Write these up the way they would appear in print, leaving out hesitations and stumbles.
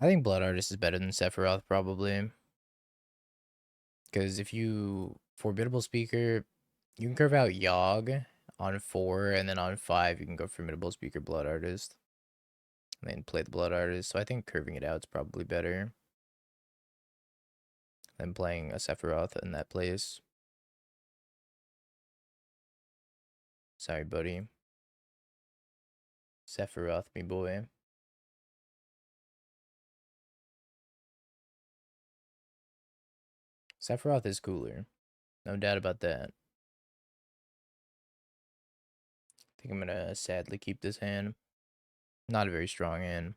I think Blood Artist is better than Sephiroth, probably. Because if you Formidable Speaker, you can curve out Yawg on 4, and then on 5, you can go Formidable Speaker Blood Artist. And then play the Blood Artist. So I think curving it out is probably better than playing a Sephiroth in that place. Sorry, buddy. Sephiroth, me boy. Sephiroth is cooler. No doubt about that. I think I'm gonna sadly keep this hand. Not a very strong hand.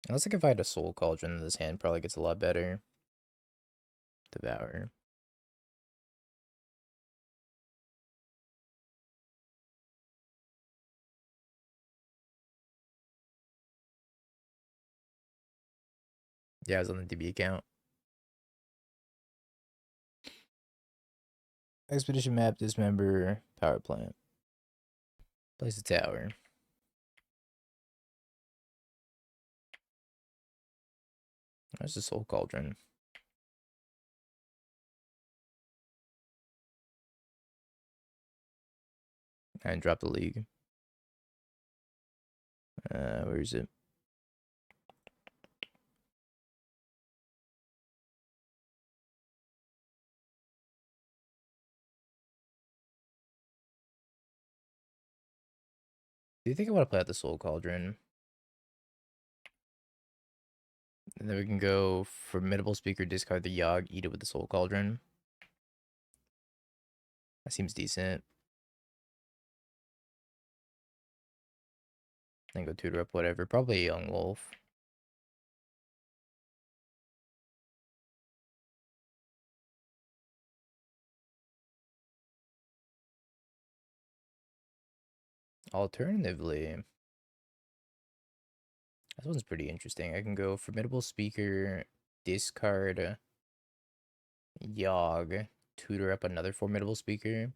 Unless like if I had a Soul Cauldron, this hand probably gets a lot better. Devour. Yeah, I was on the DB account. Expedition map, dismember, power plant. Place a tower. There's the Soul Cauldron. And drop the league. Where is it? Do you think I want to play out the Soul Cauldron? And then we can go Formidable Speaker, discard the Yawg, eat it with the Soul Cauldron. That seems decent. Then go tutor up whatever. Probably a Young Wolf. Alternatively, this one's pretty interesting. I can go Formidable Speaker, discard Yawg, tutor up another Formidable Speaker.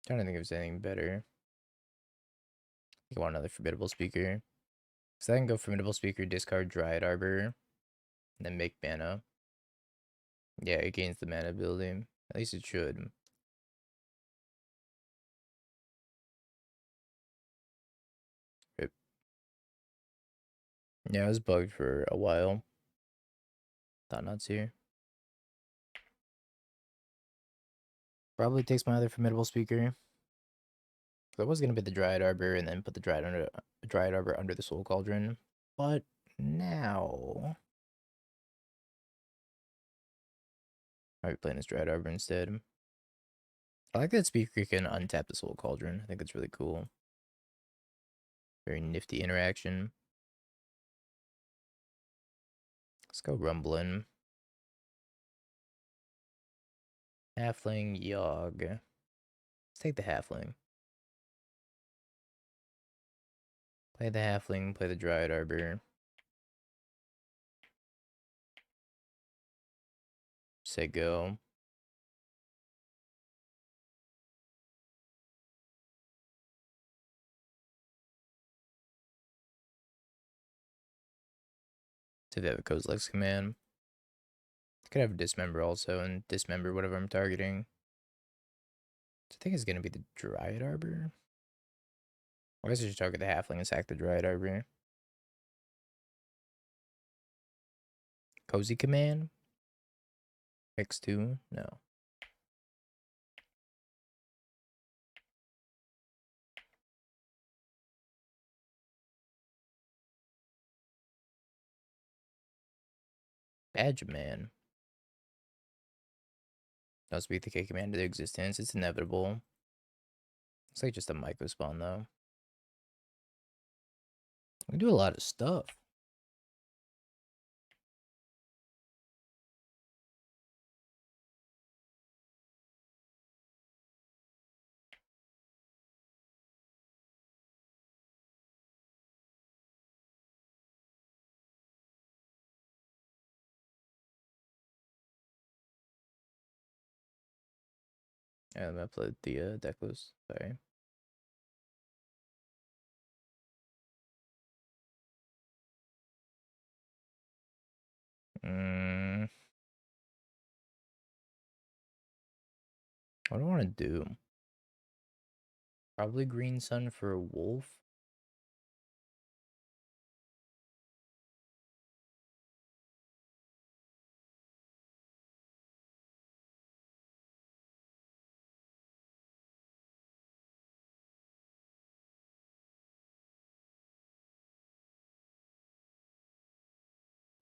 Trying to think if there's anything better. You want another Formidable Speaker. So I can go Formidable Speaker, discard Dryad Arbor, and then make mana. Yeah, it gains the mana ability. At least it should. Rip. Yeah, it was bugged for a while. Thought not to. Probably takes my other Formidable Speaker. That was gonna be the Dryad Arbor and then put the Dryad Arbor under the Soul Cauldron. But now I'll be playing this Dryad Arbor instead. I like that Speaker can untap the Soul Cauldron. I think it's really cool. Very nifty interaction. Let's go Rumbling. Halfling, Yawg. Let's take the Halfling. Play the Halfling, play the Dryad Arbor. Say go. So they have a Kozilek's command. Could have a Dismember also and dismember whatever I'm targeting. So I think it's gonna be the Dryad Arbor. I guess I should target the Halfling and sack the Dryad Arbor. Cozy command? X2? No. Badge of Man. Don't speak the K command into existence. It's inevitable. It's like just a Myco spawn though. We do a lot of stuff. Yeah, I'm gonna play the deck list. Sorry. What do I want to do? Probably Green Sun for a wolf.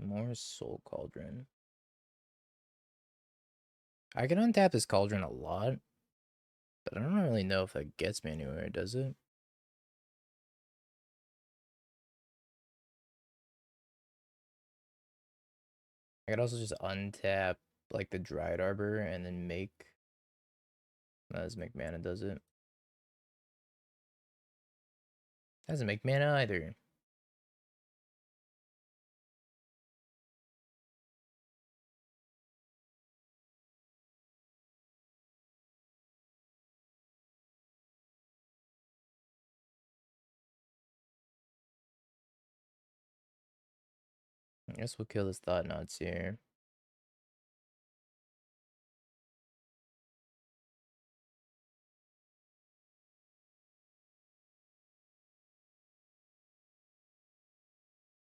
More Soul Cauldron. I can untap this Cauldron a lot, but I don't really know if that gets me anywhere, does it? I could also just untap like the Dried Arbor and then make. That doesn't make mana, does it? Doesn't make mana either. I guess we'll kill this Thought Knots here.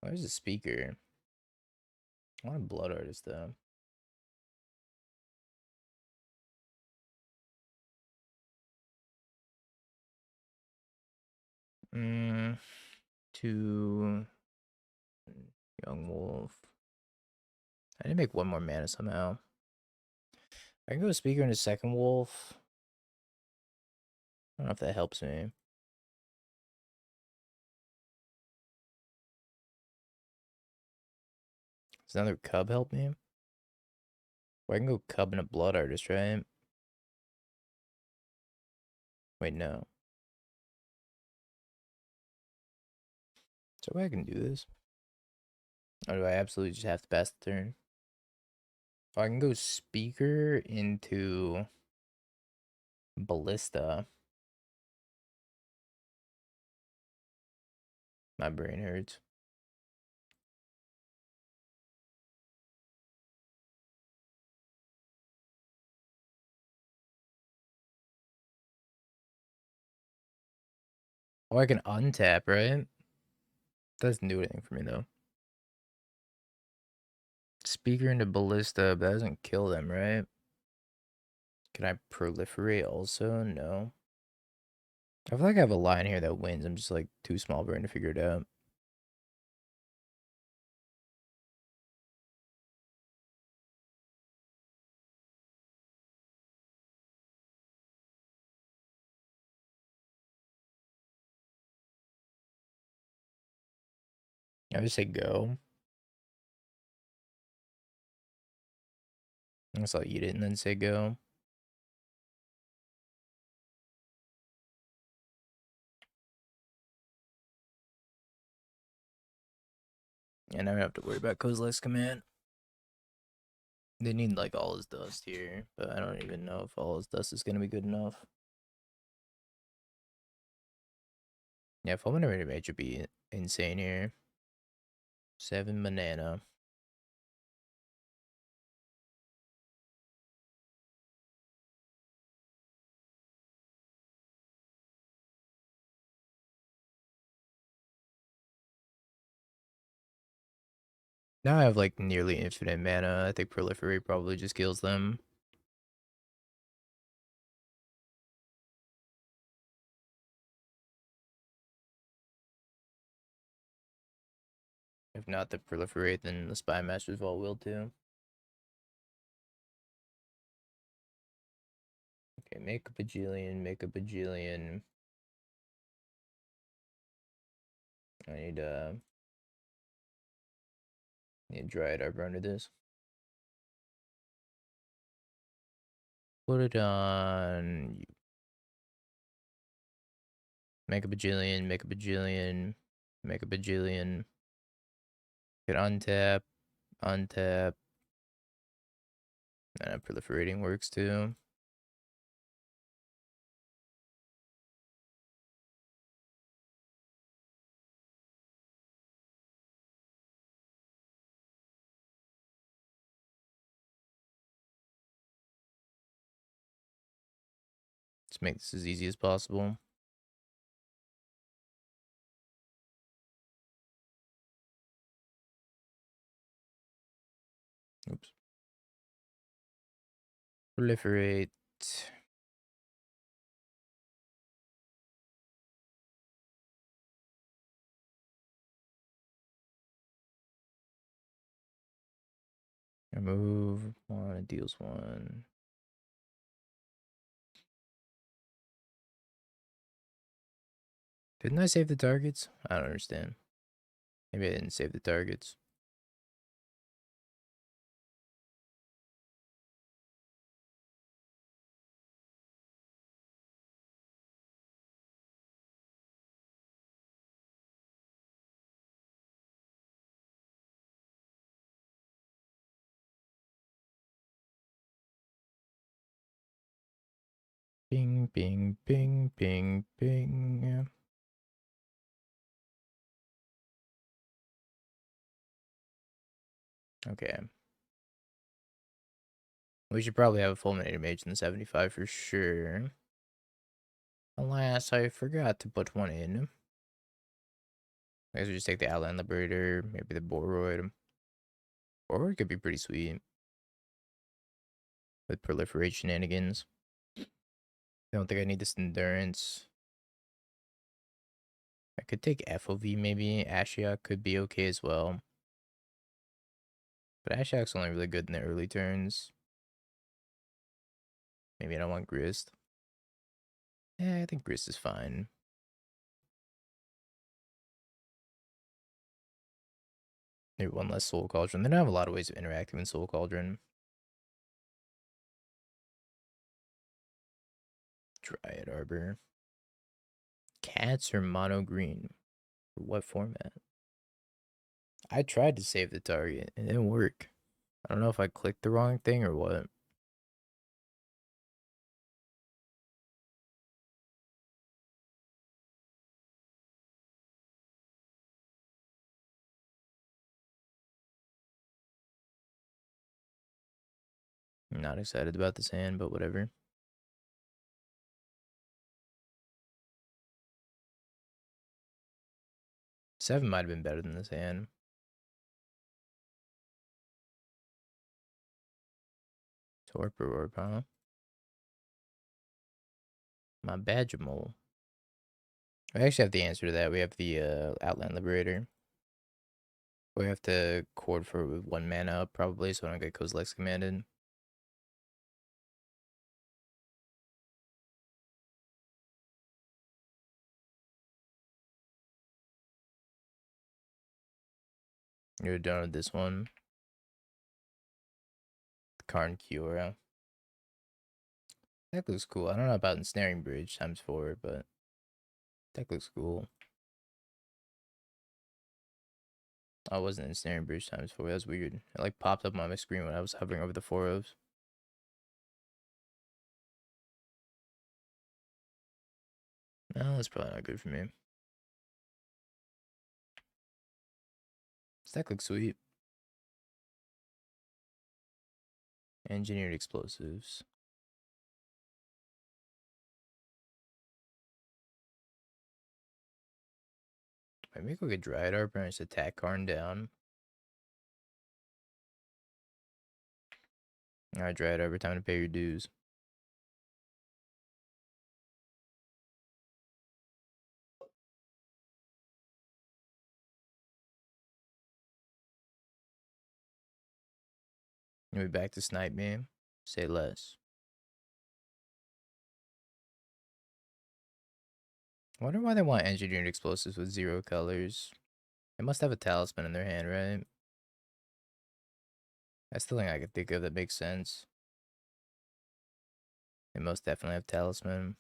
Where's the speaker? I want a Blood Artist though. Two Young Wolf. I need to make one more mana somehow. I can go speaker into second wolf. I don't know if that helps me. Does another cub help me? Or I can go cub and a Blood Artist, right? Wait, no. So I can do this. Or do I absolutely just have to pass the turn? Oh, I can go speaker into Ballista. My brain hurts. Oh, I can untap, right? Doesn't do anything for me though. Speaker into Ballista, but that doesn't kill them, right? Can I proliferate also? No. I feel like I have a line here that wins. I'm just like too small brain to figure it out. I just say go. I guess I'll eat it and then say go. And I don't have to worry about Kozilek's command. They need like all his dust here, but I don't even know if all his dust is gonna be good enough. Yeah, Fulminator Mage would be insane here. 7 banana. Now I have like nearly infinite mana. I think Proliferate probably just kills them. If not the Proliferate, then the Spy Master's Vault will too. Okay, make a bajillion, make a bajillion. I need Dryad Arbor under this. Put it on. Make a bajillion, make a bajillion, make a bajillion. Get untap, untap. And proliferating works too. Let's make this as easy as possible. Oops. Proliferate. Remove one, it deals one. Didn't I save the targets? I don't understand. Maybe I didn't save the targets. Bing, bing, bing, bing, bing. Okay. We should probably have a Fulminator Mage in the 75 for sure. Alas, I forgot to put one in. I guess we just take the Outland Liberator, maybe the Boroid. Boroid could be pretty sweet. With Proliferate shenanigans. I don't think I need this Endurance. I could take FOV maybe. Ashiok could be okay as well. But Ashiok's only really good in the early turns. Maybe I don't want Grist. Yeah, I think Grist is fine. Maybe one less Soul Cauldron. They don't have a lot of ways of interacting with Soul Cauldron. Dryad Arbor. Cats or mono green? What format? I tried to save the target. It didn't work. I don't know if I clicked the wrong thing or what. I'm not excited about this hand, but whatever. 7 might have been better than this hand. Torpor Orb, huh? My Badgermole. We actually have the answer to that. We have the Outland Liberator. We have to cord for 1 mana up, probably, so I don't get Kozilek's commanded. You're done with this one. Karn Kiora. That looks cool. I don't know about Ensnaring Bridge ×4, but that looks cool. I wasn't Ensnaring Bridge ×4. That's weird. It like popped up on my screen when I was hovering over the 4-ofs. No, that's probably not good for me. This deck looks sweet. Engineered Explosives. Maybe go get Dryad Arbor and just attack Karn down. Alright, Dryad Arbor, time to pay your dues. You be back to snipe me? Say less. I wonder why they want Engineered Explosives with 0 colors. They must have a talisman in their hand, right? That's the thing I could think of that makes sense. They most definitely have talisman.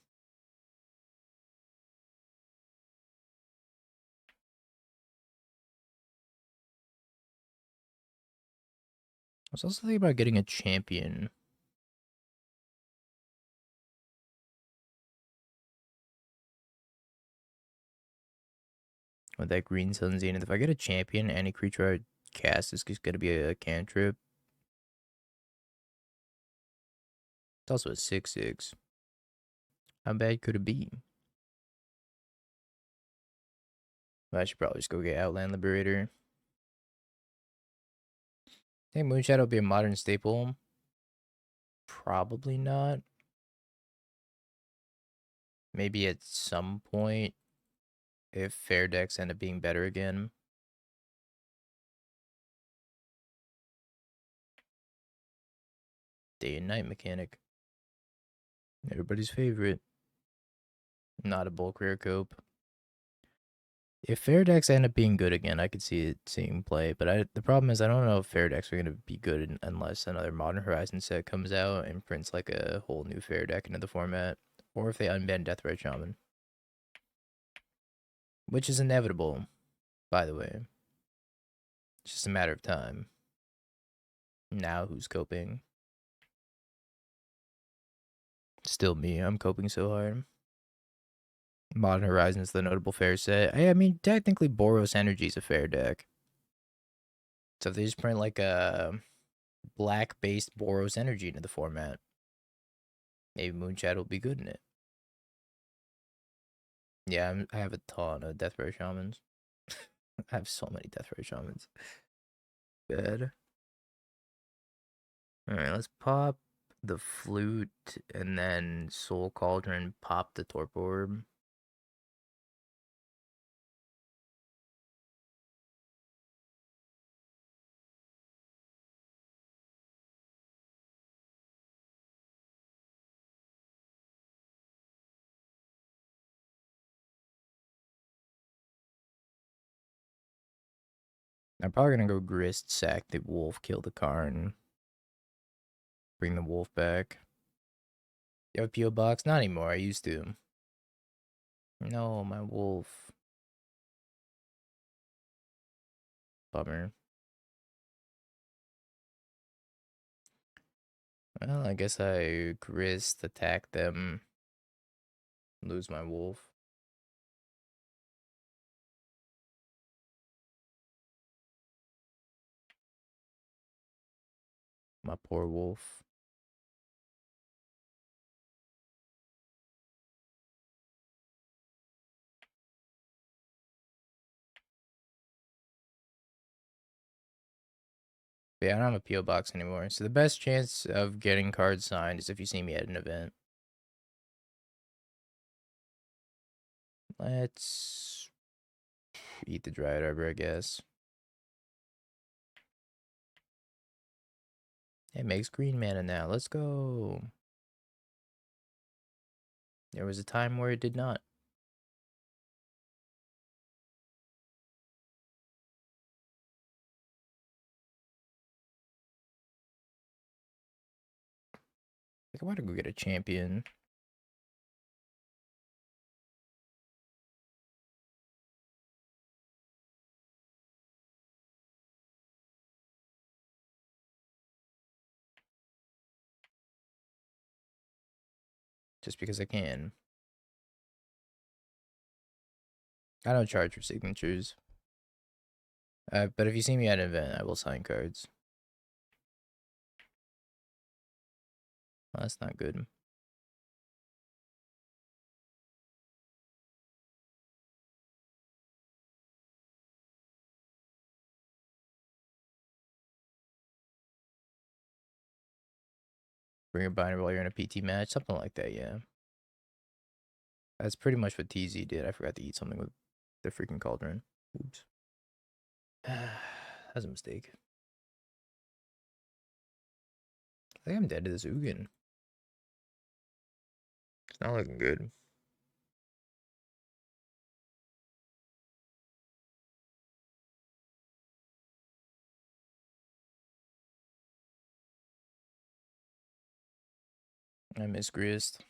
I was also thinking about getting a champion. With that green Sun Zenith. If I get a champion, any creature I cast is just gonna be a cantrip. It's also a 6/6. How bad could it be? I should probably just go get Outland Liberator. I think Moonshot will be a modern staple. Probably not. Maybe at some point if fair decks end up being better again. Day and night mechanic. Everybody's favorite. Not a bulk rare cope. If fair decks end up being good again, I could see it seeing play. But the problem is I don't know if fair decks are going to be good unless another Modern Horizon set comes out and prints like a whole new fair deck into the format. Or if they unban Deathrite Shaman. Which is inevitable, by the way. It's just a matter of time. Now who's coping? Still me. I'm coping so hard. Modern Horizon's the notable fair set. I mean, technically Boros Energy's a fair deck. So if they just print like a black-based Boros Energy into the format, maybe Moonshot will be good in it. Yeah, I have a ton of Deathray Shamans. I have so many Deathray Shamans. Bad. Alright, let's pop the Flute and then Soul Cauldron, pop the Torpor Orb. I'm probably gonna go Grist, sack the Wolf, kill the Karn, bring the Wolf back. You have a P.O. box? Not anymore, I used to. No, my Wolf. Bummer. Well, I guess I Grist, attack them, lose my Wolf. My poor Wolf. But yeah, I don't have a P.O. box anymore. So the best chance of getting cards signed is if you see me at an event. Let's eat the Dryad Arbor, I guess. It makes green mana now. Let's go. There was a time where it did not. Like, I want to go get a champion. Just because I can. I don't charge for signatures. But if you see me at an event, I will sign cards. Well, that's not good. Bring a binder while you're in a PT match. Something like that, yeah. That's pretty much what TZ did. I forgot to eat something with the freaking cauldron. Oops. That's a mistake. I think I'm dead to this Ugin. It's not looking good. I miss Grist.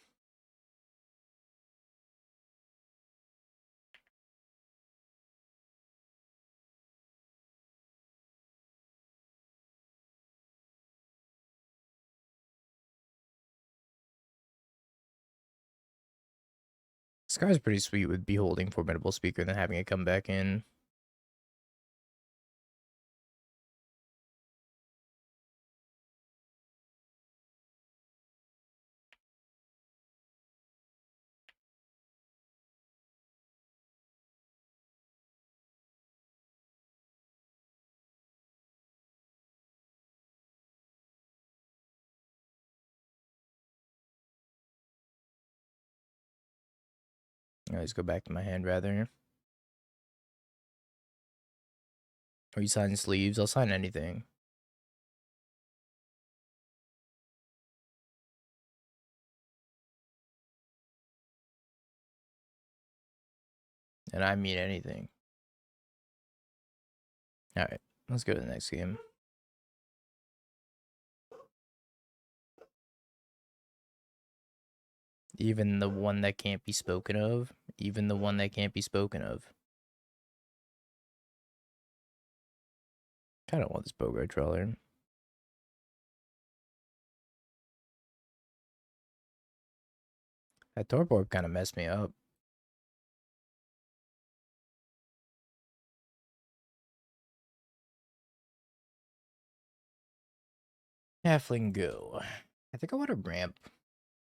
This guy's pretty sweet with beholding Formidable Speaker and then having it come back in. Let's go back to my hand rather. Are you signing sleeves? I'll sign anything. And I mean anything. Alright, let's go to the next game. Even the one that can't be spoken of. Even the one that can't be spoken of. Kinda want this Bogart Trawler. That Torpor kinda messed me up. Halfling go. I think I want to ramp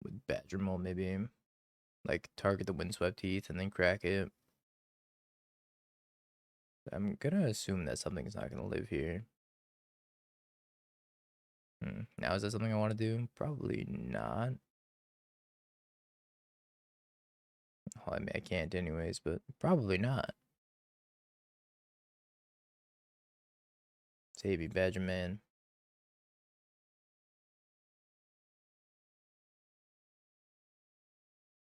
with Badger Mole maybe. Like target the Windswept Teeth and then crack it. I'm gonna assume that something's not gonna live here. Now is that something I want to do? Probably not. Well, I mean, I can't anyways, but probably not. Save me, Badger Man.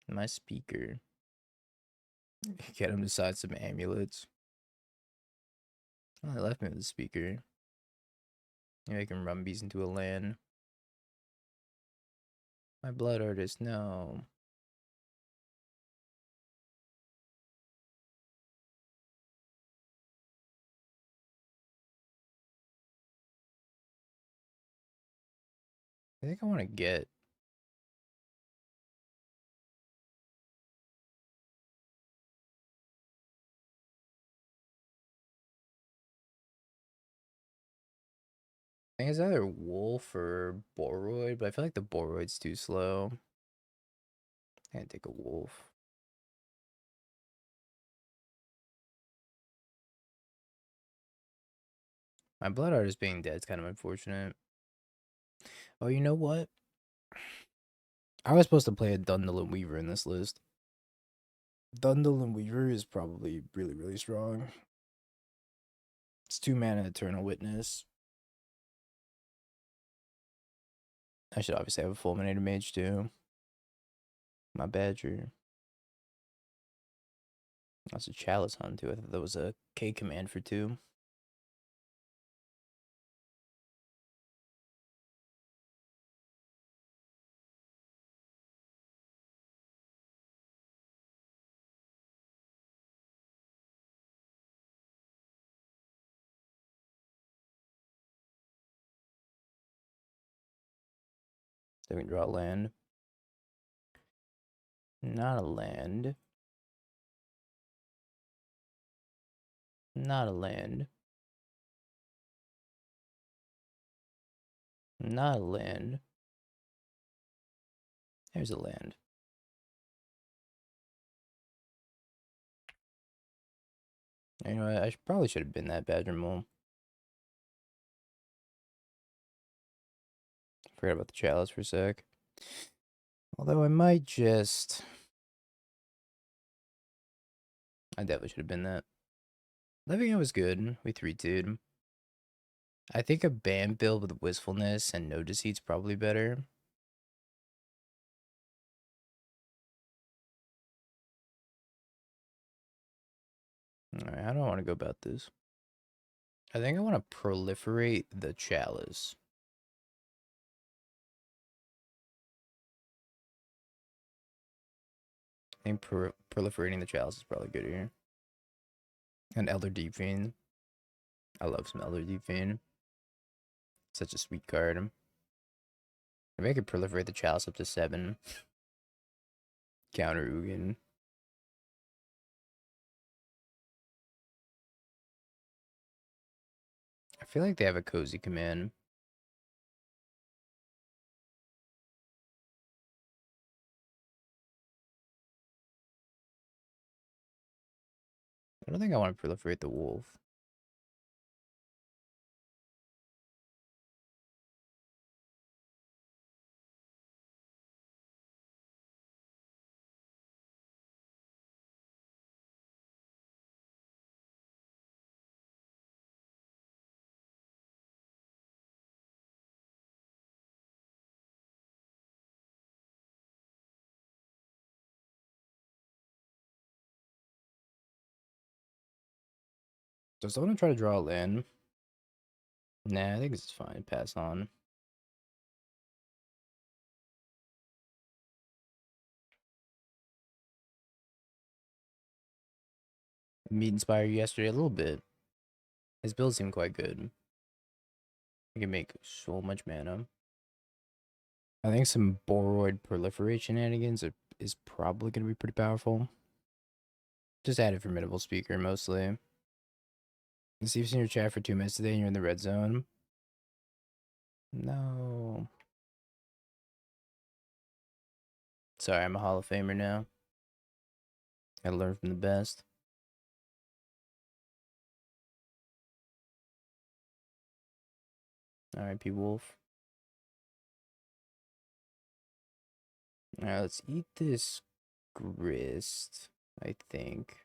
My speaker. Get him to side some amulets. Oh, they left me with the speaker. Maybe I can run bees into a land. My blood artist, no. I think I want to get. I think it's either Wolf or Boroid, but I feel like the Boroid's too slow. I can't take a Wolf. My blood artist being dead is kind of unfortunate. Oh, you know what? I was supposed to play a Dundle and Weaver in this list. Dundle and Weaver is probably really, really strong. It's 2 mana Eternal Witness. I should obviously have a Fulminator Mage too. My Badger. That's a Chalice Hunt too. I thought that was a K command for 2. So we can draw land. Not a land. Not a land. Not a land. There's a land. You know, I probably should have been that Badger Mole. Forgot about the Chalice for a sec. Although I might just. I definitely should have been that. Living It was good. We 3-2'd. I think a band build with Wistfulness and No Deceit's probably better. Alright, how do I want to go about this? I think I want to proliferate the Chalice. I think proliferating the Chalice is probably good here. And Elder Deep Fiend. I love some Elder Deep Fiend. Such a sweet card. Maybe I could proliferate the Chalice up to 7. Counter Ugin. I feel like they have a cozy command. I don't think I want to proliferate the Wolf. Does someone try to draw a land? Nah, I think this is fine. Pass on. Meat inspired you yesterday a little bit. His build seemed quite good. He can make so much mana. I think some Boroid proliferate shenanigans is probably going to be pretty powerful. Just added Formidable Speaker mostly. See, you've seen your chat for 2 minutes today and you're in the red zone. No. Sorry, I'm a Hall of Famer now. Gotta learn from the best. R.I.P. Wolf. Alright, let's eat this grist, I think.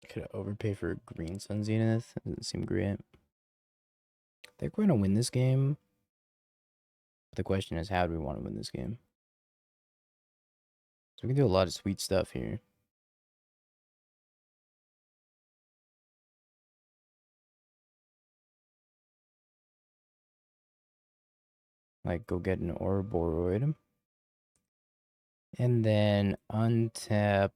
Could I overpay for Green Sun Zenith? Doesn't seem great. I think we're gonna win this game. But the question is, how do we want to win this game? So we can do a lot of sweet stuff here. Like, go get an Ouroboros. And then untap.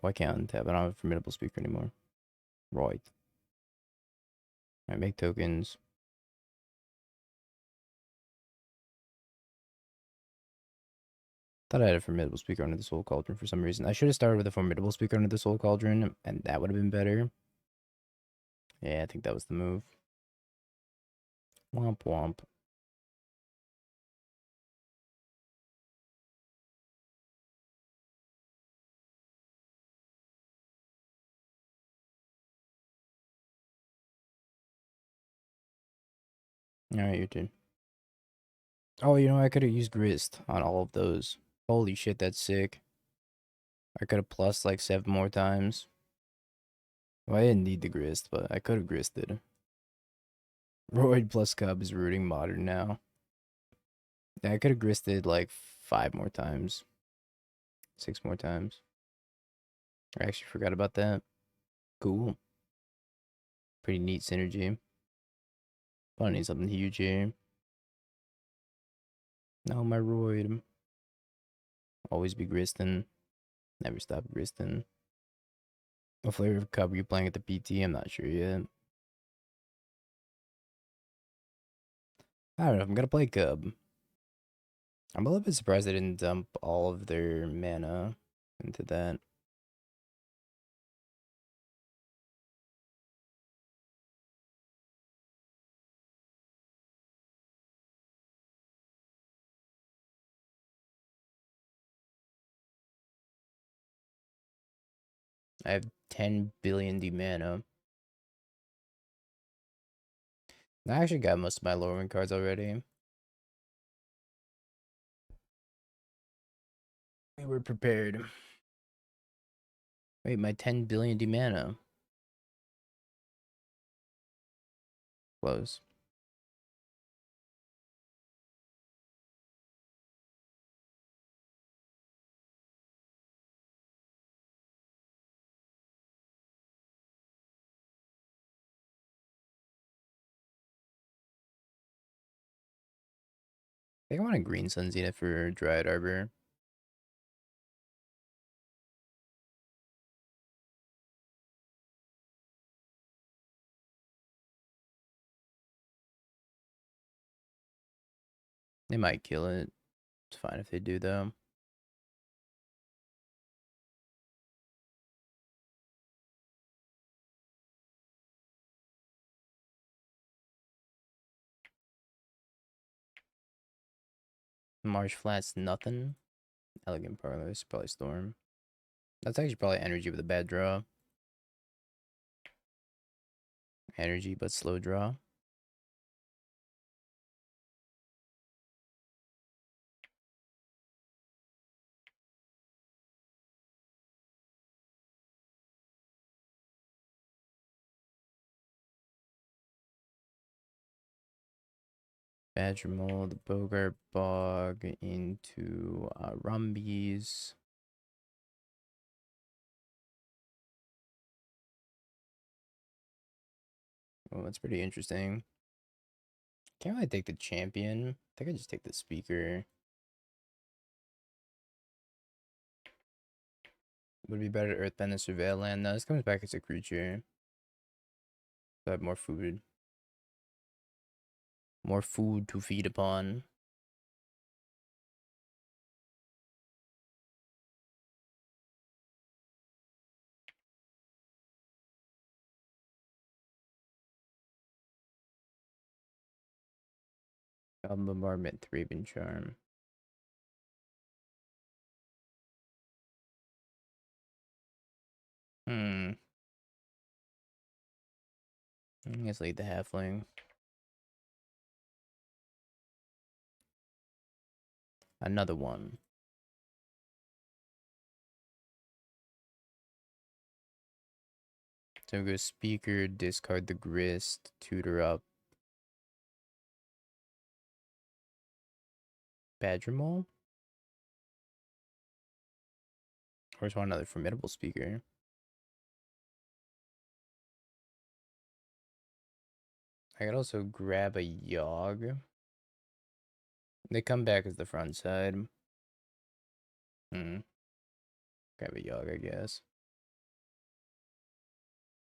Oh, I can't untap. I don't have a Formidable Speaker anymore. Right. Alright, make tokens. Thought I had a Formidable Speaker under the Soul Cauldron for some reason. I should have started with a Formidable Speaker under the Soul Cauldron, and that would have been better. Yeah, I think that was the move. Womp womp. Alright, your turn. Oh, you know, I could have used Grist on all of those. Holy shit, that's sick. I could have plus like 7 more times. Well, I didn't need the Grist, but I could have Gristed. Roid plus Cub is rooting modern now. Yeah, I could have Gristed like 5 more times. 6 more times. I actually forgot about that. Cool. Pretty neat synergy. But I need something huge here. No, my Roid. Always be Gristin. Never stop Gristin. What flavor of Cub are you playing at the PT? I'm not sure yet. I don't know. I'm gonna play Cub. I'm a little bit surprised they didn't dump all of their mana into that. I have 10 billion D mana. I actually got most of my Lorwyn cards already. We were prepared. Wait, my 10 billion D mana. Close. I think I want a green Sun Zenith for Dryad Arbor. They might kill it. It's fine if they do, though. Marsh Flats, nothing. Elegant Parlors, probably Storm. That's actually probably energy with a bad draw. Energy, but slow draw. Badger Mold, Bogart Bog into Rumbies. Oh, that's pretty interesting. Can't really take the champion. I think I just take the speaker. Would be better Earthbend than Surveil Land. No, this comes back as a creature. So I have more food. More food to feed upon. Bombardment, Raven Charm. I guess lead the halfling. Another one. So we go speaker, discard the grist, tutor up. Badger Mole? Or just want another formidable speaker. I could also grab a Yawg. They come back as the front side. Grab a Yawg, I guess.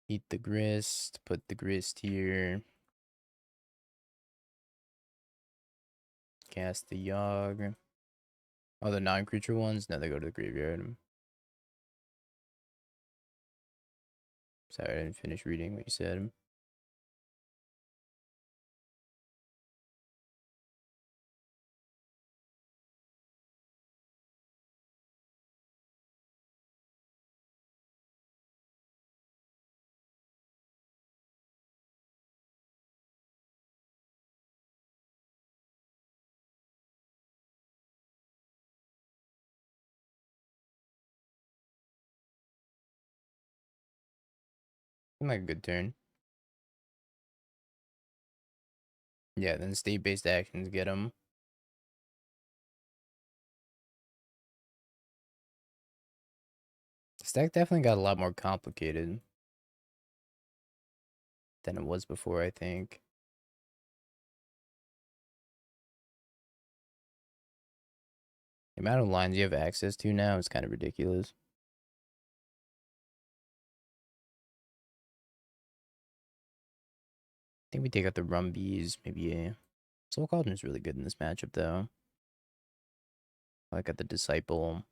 Eat the grist, put the grist here. Cast the Yawg. Oh, the non-creature ones? No, they go to the graveyard. Sorry, I didn't finish reading what you said. Seemed like a good turn. Yeah, then state-based actions get them. The stack definitely got a lot more complicated than it was before, I think. The amount of lines you have access to now is kind of ridiculous. I think we take out the Rumbies, maybe a Soul Cauldron is really good in this matchup, though. I got the Disciple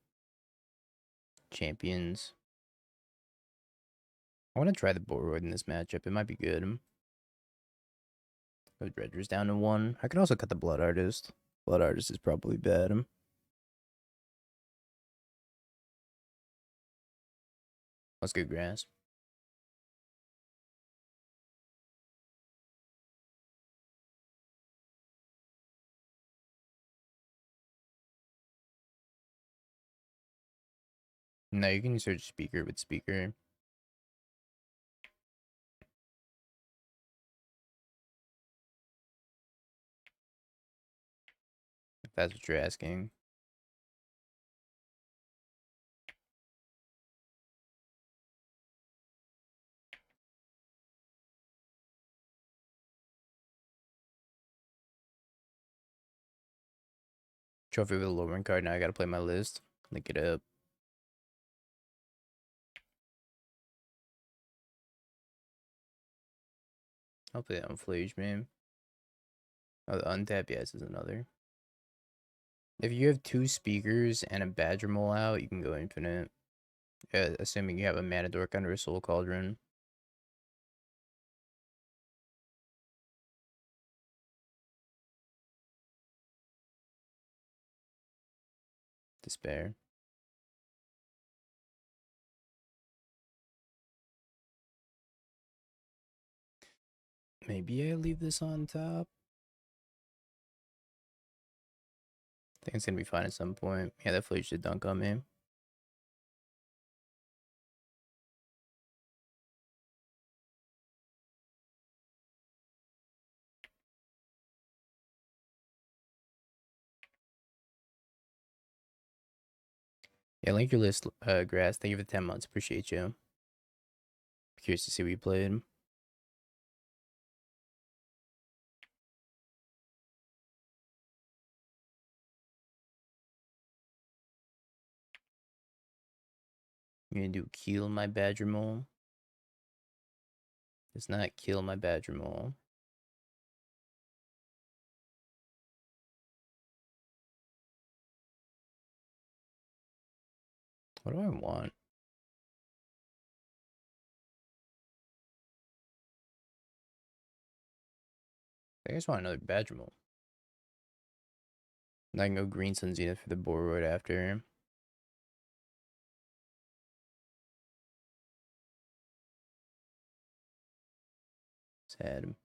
Champions. I want to try the Borroid in this matchup. It might be good. Put Dredger's down to 1. I could also cut the Blood Artist. Blood Artist is probably bad. Let's go Grass. No, you can search Speaker with Speaker. If that's what you're asking. Trophy with a Lorwyn card. Now I gotta play my list. Link it up. I'll play that on Flage, man. Oh, the untap, yes, is another. If you have 2 speakers and a Badger Mole out, you can go infinite. Assuming you have a Mana Dork under a Soul Cauldron. Despair. Maybe I leave this on top. I think it's gonna be fine at some point. Yeah, that Flage should dunk on me. Yeah, link your list, Grass. Thank you for the 10 months. Appreciate you. Curious to see what you played. You're gonna do kill my badger mole. Does not kill my badger mole. What do I want? I just want another badger mole. And I can go green sun zenith for the board after. Sad.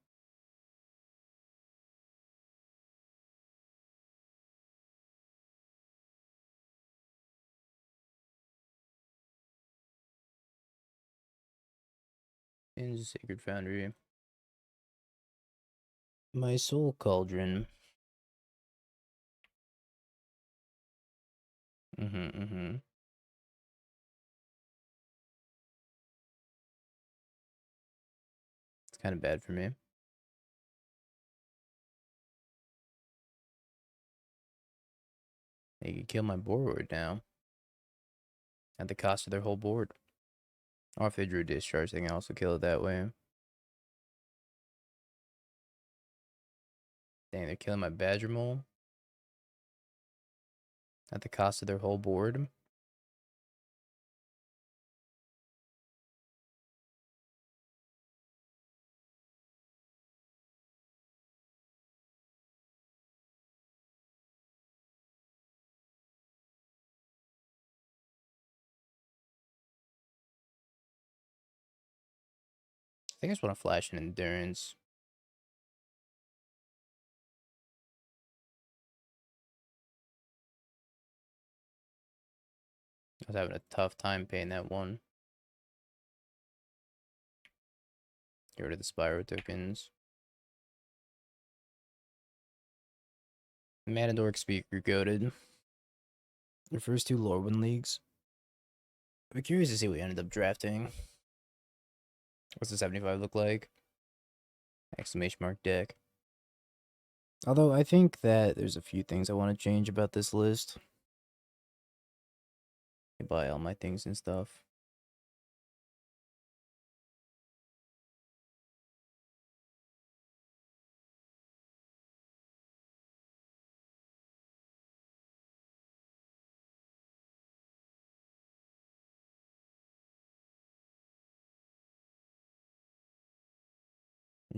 In Sacred Foundry. My soul cauldron. Mm-hmm. It's kind of bad for me. They could kill my board now. At the cost of their whole board. Or if they drew discharge, they can also kill it that way. Dang, they're killing my badger mole. At the cost of their whole board. I think I just want to flash an endurance. I was having a tough time paying that one. Get rid of the Spyro tokens. Matador Speaker goated. Your first two Lorwyn leagues. I'm curious to see what we ended up drafting. What's the 75 look like? Exclamation mark deck. Although I think that there's a few things I want to change about this list. I buy all my things and stuff.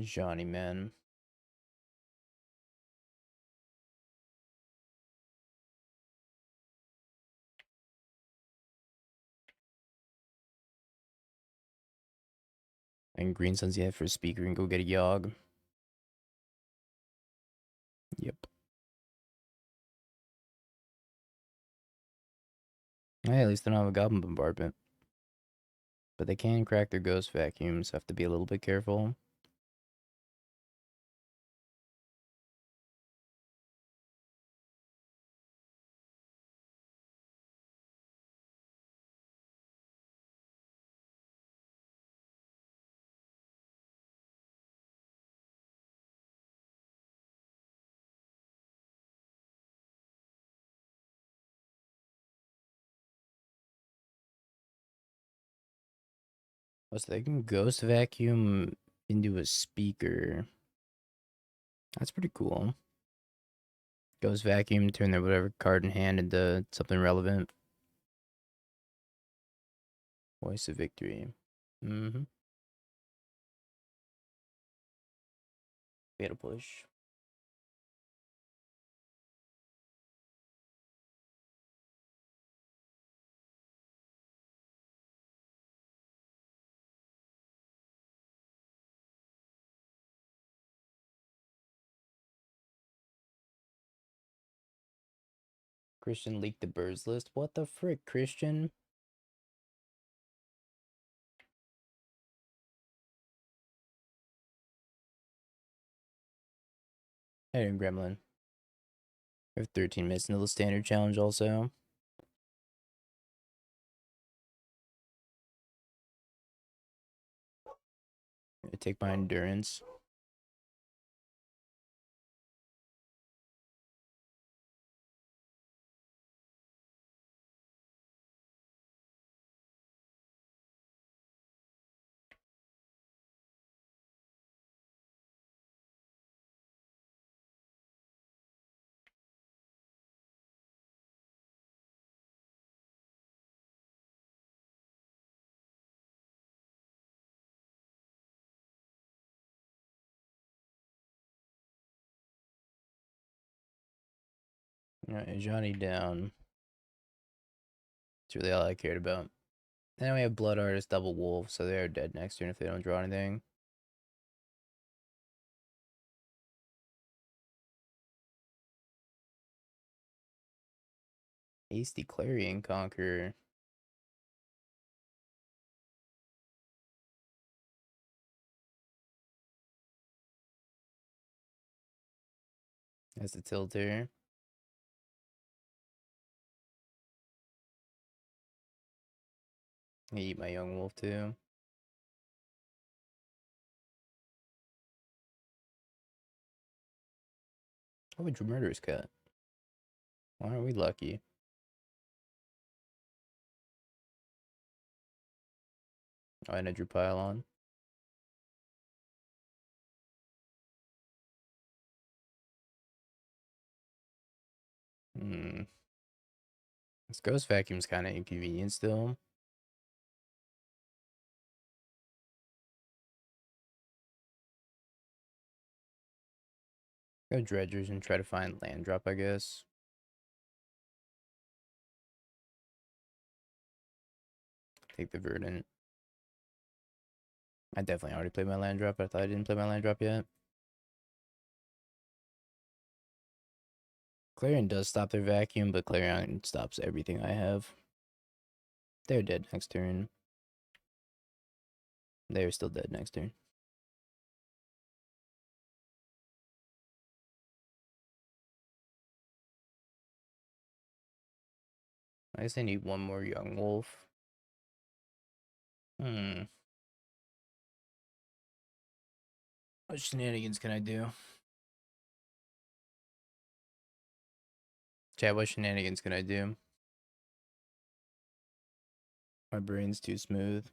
Johnny man. And Green Sun's yet for a speaker and go get a Yawg. Yep. Hey, at least they don't have a Goblin Bombardment. But they can crack their Ghost Vacuums, so have to be a little bit careful. Oh, so they can Ghost Vacuum into a speaker. That's pretty cool. Ghost Vacuum, turn their whatever card in hand into something relevant. Voice of Victory. Mm-hmm. Fatal Push. Christian leaked the birds list. What the frick, Christian? Hey, Gremlin. We have 13 minutes until the standard challenge also. I take my endurance. Alright, Johnny down. That's really all I cared about. Then we have Blood Artist, Double Wolf, so they're dead next turn if they don't draw anything. Hasty Clarion Conqueror. That's the tilter. I eat my young wolf too. What would your murders cut? Why aren't we lucky? Oh, and I drew Pylon. This Ghost Vacuum's kind of inconvenient still. Go Dredgers and try to find land drop, I guess. Take the Verdant. I definitely already played my land drop, but I thought I didn't play my land drop yet. Clarion does stop their vacuum, but Clarion stops everything I have. They're dead next turn. They're still dead next turn. I guess I need one more young wolf. What shenanigans can I do? Chat, what shenanigans can I do? My brain's too smooth.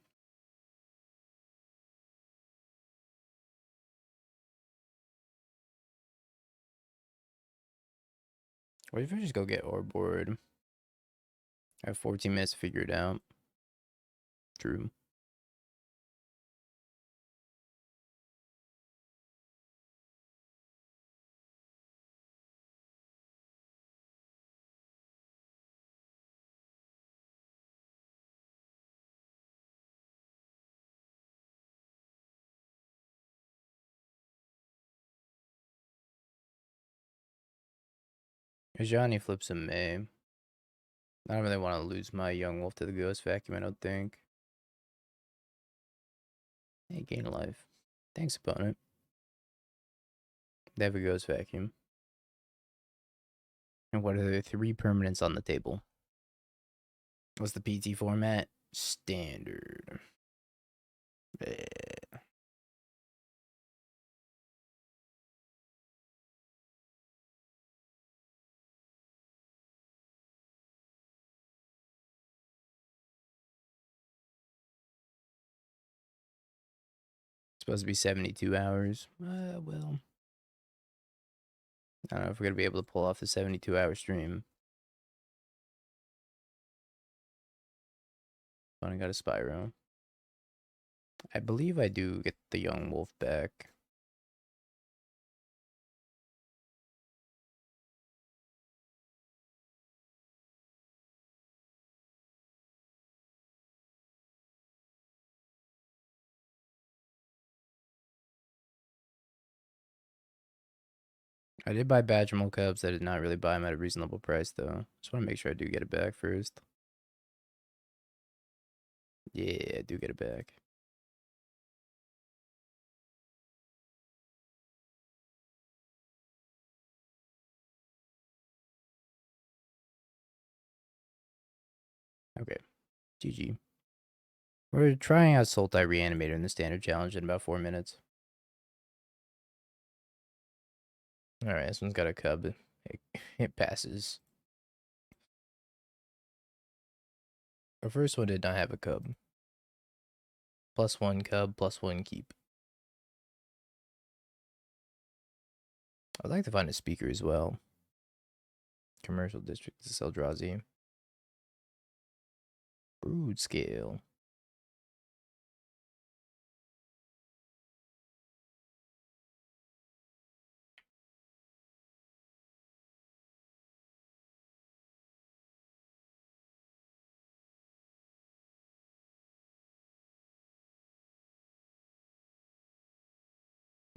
What if I just go get Orb Board? I have 14 minutes to figure it out. True. Johnny flips a May. I don't really want to lose my young wolf to the Ghost Vacuum, I don't think. Hey, gain a life. Thanks, opponent. They have a Ghost Vacuum. And what are the 3 permanents on the table? What's the PT format? Standard. Bleh. Supposed to be 72 hours. Well. I don't know if we're going to be able to pull off the 72-hour stream. But I got a Spyro. I believe I do get the young wolf back. I did buy Badgermal Cubs. I did not really buy them at a reasonable price, though. Just want to make sure I do get it back first. Yeah, I do get it back. Okay. GG. We're trying out Sultai Reanimator in the standard challenge in about 4 minutes. Alright, this one's got a cub. It passes. Our first one did not have a cub. +1 cub, +1 keep. I'd like to find a speaker as well. Commercial district to Eldrazi. Brood scale.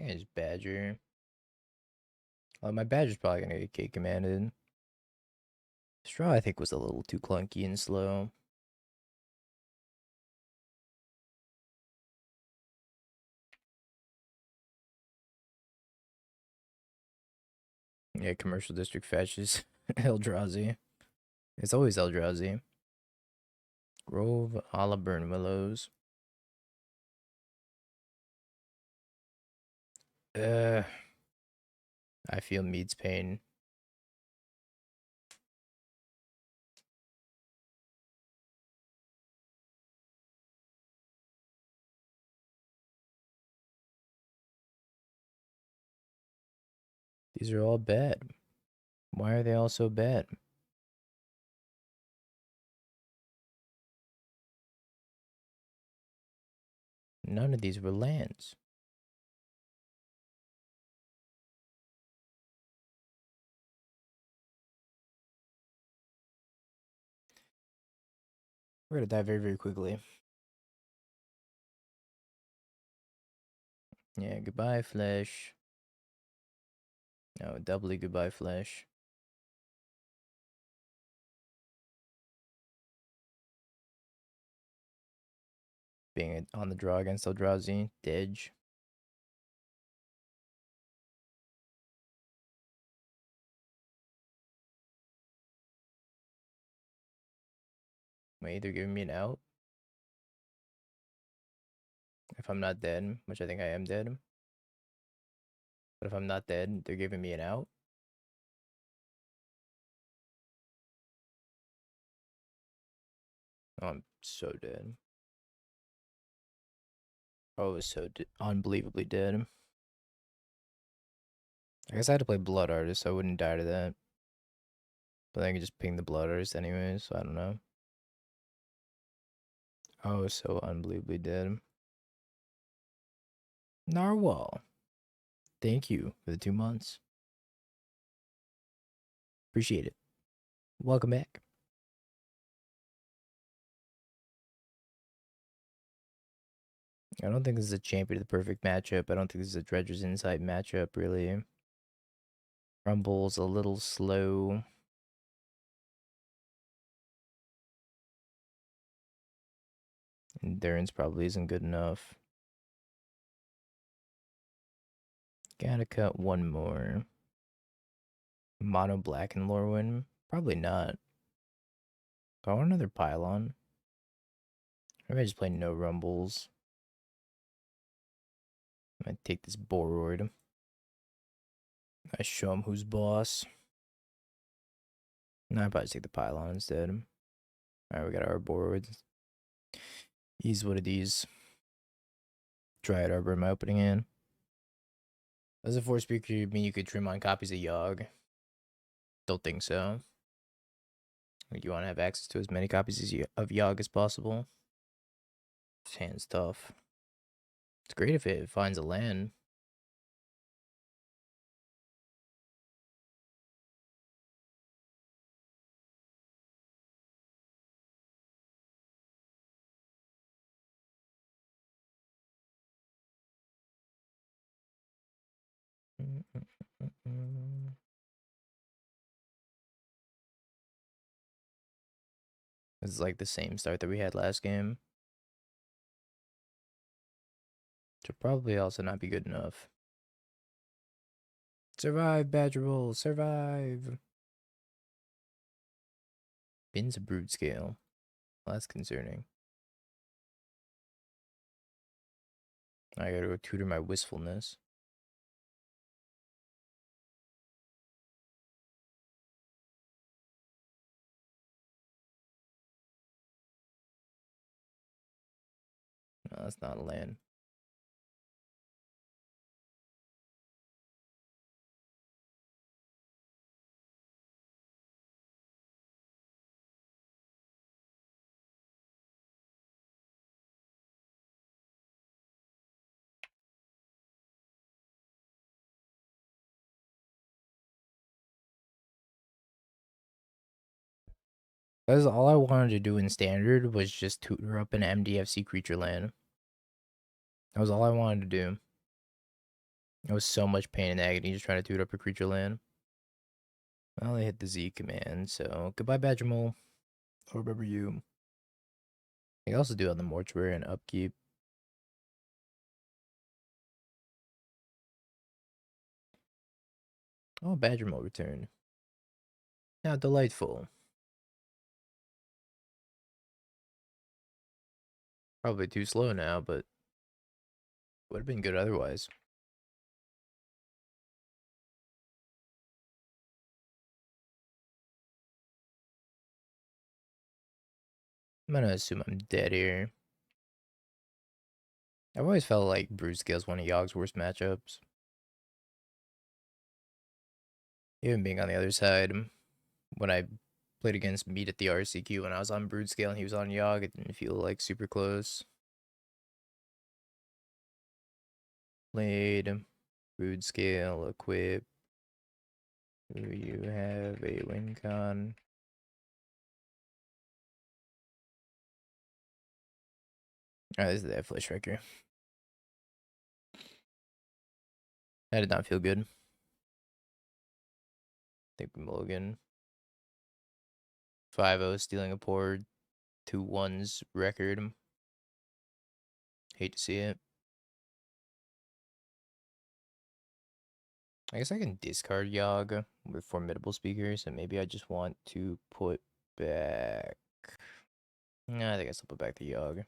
I think it's Badger. My Badger's probably gonna get K commanded. Straw, I think, was a little too clunky and slow. Yeah, commercial district fetches Eldrazi. It's always Eldrazi. Grove, a la Burn Willows. I feel Mead's pain. These are all bad. Why are they all so bad? None of these were lands. We're gonna die very, very quickly. Yeah, goodbye, Flesh. No, doubly goodbye, Flesh. Being on the draw against Eldrazi. Didge. Wait, they're giving me an out? If I'm not dead, which I think I am dead. But if I'm not dead, they're giving me an out? Oh, I'm so dead. Oh, I was so unbelievably dead. I guess I had to play Blood Artist, so I wouldn't die to that. But I can just ping the Blood Artist anyways, so I don't know. Oh, so unbelievably dead. Narwhal. Thank you for the 2 months. Appreciate it. Welcome back. I don't think this is a champion of the perfect matchup. I don't think this is a Dredger's Insight matchup, really. Rumble's a little slow. Endurance probably isn't good enough. Gotta cut one more. Mono black and Lorwyn? Probably not. Do I want another pylon? Maybe I just play no rumbles. I might take this Boroid. I show him who's boss. No, I'd probably take the pylon instead. Alright, we got our Boroids. He's one of these. Dryad Arbor in my opening hand. Does a 4-speaker mean you could trim on copies of Yawg? Don't think so. You want to have access to as many copies of Yawg as possible. This hand's tough. It's great if it finds a land. This is like the same start that we had last game. Which will probably also not be good enough. Survive, Badger Bowl, survive! Bin's a brood scale. Well, that's concerning. I gotta go tutor my wistfulness. No, that's not a land. That's all I wanted to do in standard was just tutor up an MDFC creature land. That was all I wanted to do. It was so much pain and agony just trying to toot up a creature land. Well, they hit the Z command, so goodbye, Badger Mole. I'll remember you. They also do on the mortuary and upkeep. Oh, Badger Mole returned. How delightful. Probably too slow now, but would have been good otherwise. I'm gonna assume I'm dead here. I've always felt like Brood Scale's one of Yawg's worst matchups. Even being on the other side, when I played against Meat at the RCQ when I was on Brood Scale and he was on Yawg, it didn't feel like super close. Played Brood Scale, equip. Do you have a win con? Alright, this is that Flesh Wrecker. That did not feel good. Think Mulligan. 5-0 stealing a poor 2-1's record. Hate to see it. I guess I can discard Yawg with Formidable Speakers, and maybe I just want to put back... Nah, I think I still put back the Yawg.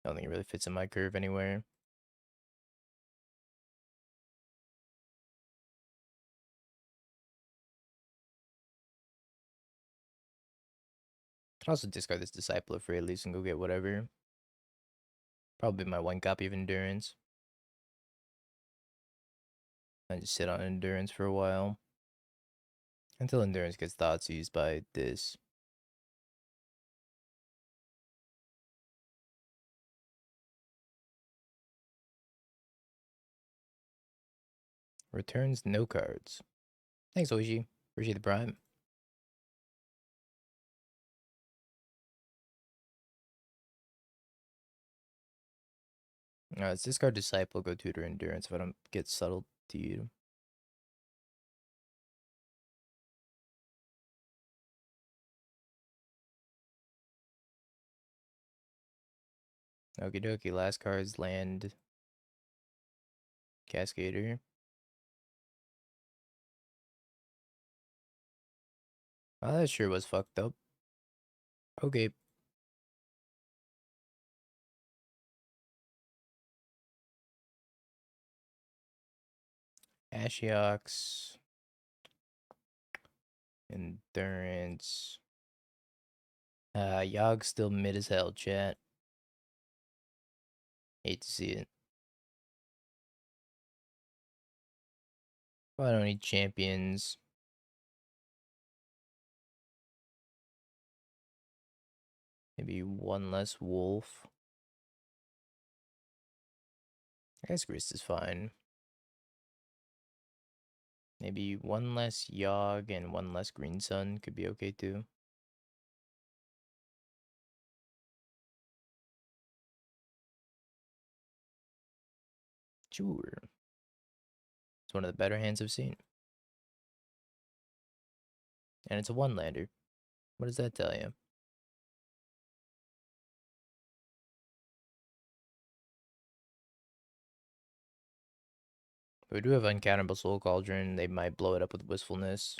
I don't think it really fits in my curve anywhere. Can also discard this Disciple of Freyalise and go get whatever. Probably my one copy of Endurance. I just sit on Endurance for a while. Until Endurance gets thoughts used by this. Returns no cards. Thanks, Oishi. Appreciate the prime. Let's discard Disciple, go tutor Endurance if I don't get subtlety. Okie dokie, last card's land Cascader. Oh, that sure was fucked up. Okay. Ashiox. Endurance. Yawg's still mid as hell, chat. Hate to see it. Well, I don't need champions. Maybe one less wolf. I guess Grist is fine. Maybe one less Yawg and one less Green Sun could be okay too. Sure. It's one of the better hands I've seen. And it's a one-lander. What does that tell you? We do have Uncountable Soul Cauldron. They might blow it up with Wistfulness.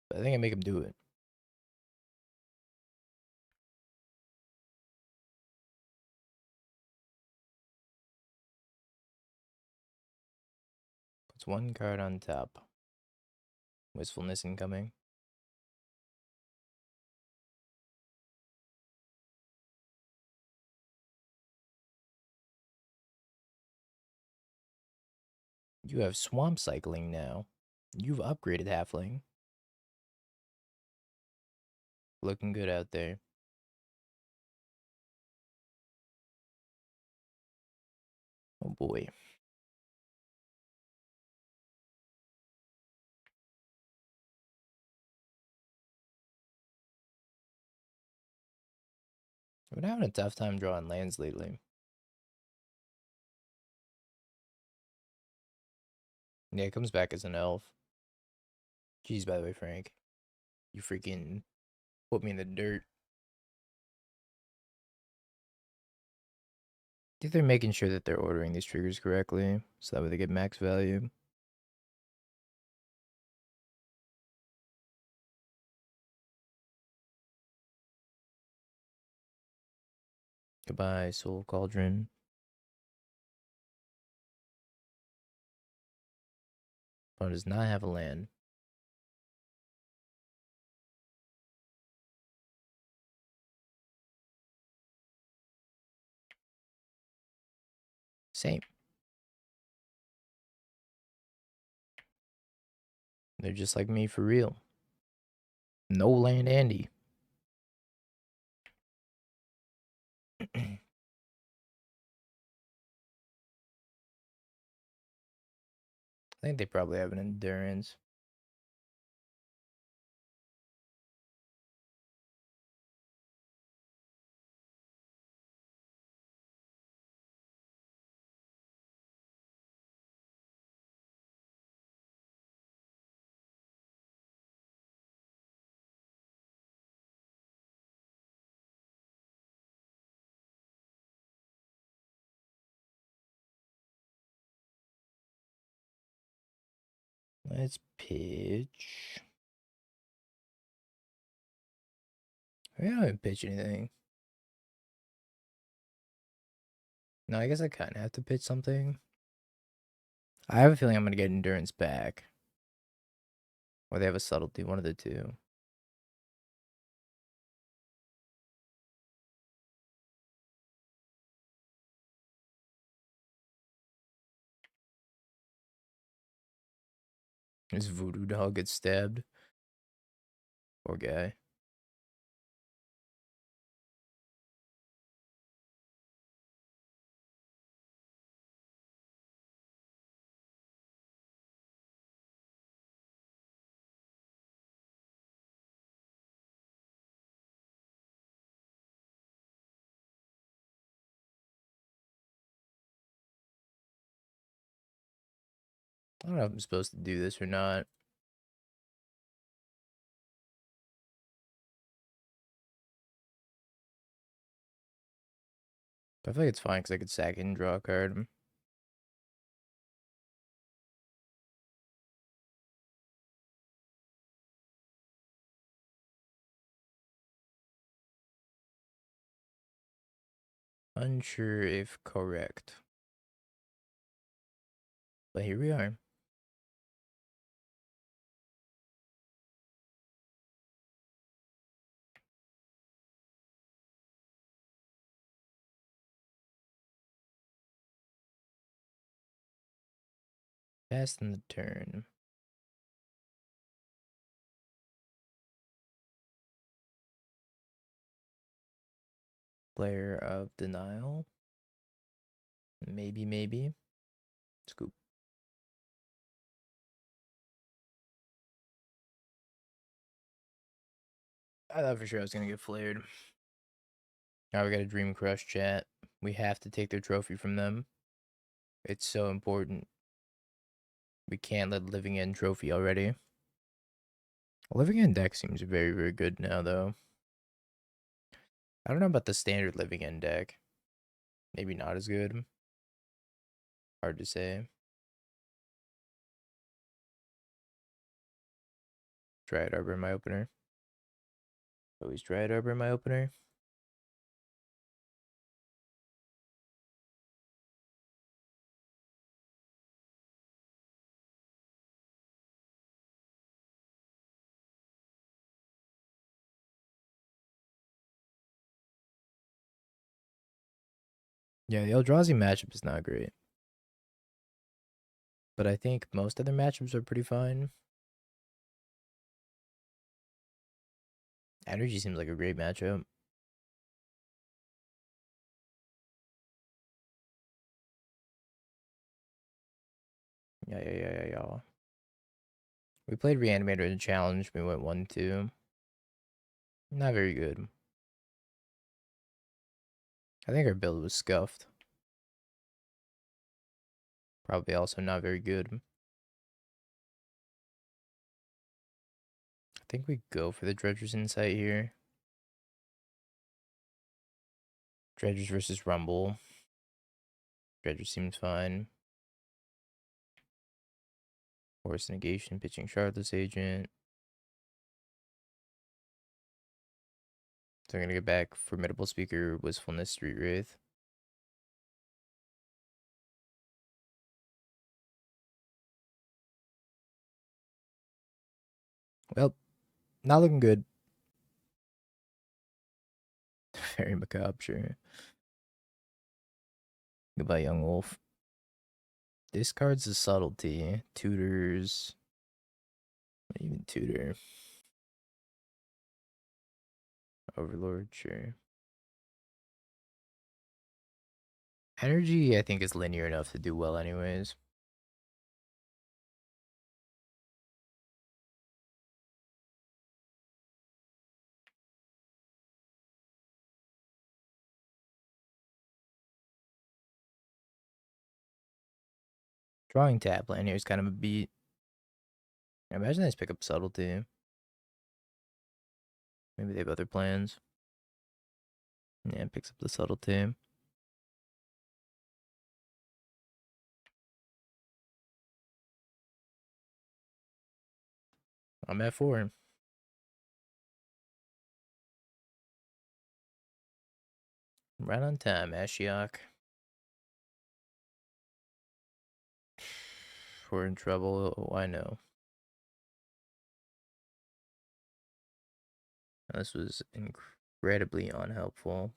But I think I make him do it. Puts one card on top. Wistfulness incoming. You have Swamp Cycling now. You've upgraded Halfling. Looking good out there. Oh boy. I've been having a tough time drawing lands lately. Yeah, it comes back as an elf. Jeez, by the way, Frank. You freaking put me in the dirt. I think they're making sure that they're ordering these triggers correctly, so that way they get max value. Goodbye, Soul Cauldron. Opponent does not have a land. Same. They're just like me for real. No land Andy. I think they probably have an endurance. Let's pitch. I haven't pitched anything. No, I guess I kind of have to pitch something. I have a feeling I'm going to get endurance back. Or they have a subtlety, one of the two. This voodoo dog gets stabbed. Poor guy. I don't know if I'm supposed to do this or not. But I feel like it's fine because I could sack it and draw a card. Unsure if correct. But here we are. Fast in the turn. Player of Denial. Maybe. Scoop. I thought for sure I was going to get flared. Now we got a Dream Crush chat. We have to take their trophy from them. It's so important. We can't let Living End trophy already. Living End deck seems very, very good now, though. I don't know about the standard Living End deck. Maybe not as good. Hard to say. Dryad Arbor in my opener. Always Dryad Arbor in my opener. Yeah, the Eldrazi matchup is not great. But I think most other matchups are pretty fine. Energy seems like a great matchup. Yeah. We played Reanimator in the challenge. We went 1-2. Not very good. I think our build was scuffed. Probably also not very good. I think we go for the Dredger's Insight here. Dredgers versus Rumble. Dredger seems fine. Force Negation, pitching Shardless Agent. So I'm gonna get back Formidable Speaker, Wistfulness, Street Wraith. Well, not looking good. Very macabre, sure. Goodbye, Young Wolf. Discards the Subtlety. Tutors. Not even Tutor. Overlord, sure. Energy, I think, is linear enough to do well anyways. Drawing tap land here is kind of a beat. I imagine they just pick up Subtlety. Maybe they have other plans. Yeah, picks up the Subtlety. I'm at 4. Right on time, Ashiok. We're in trouble. Oh, I know. This was incredibly unhelpful.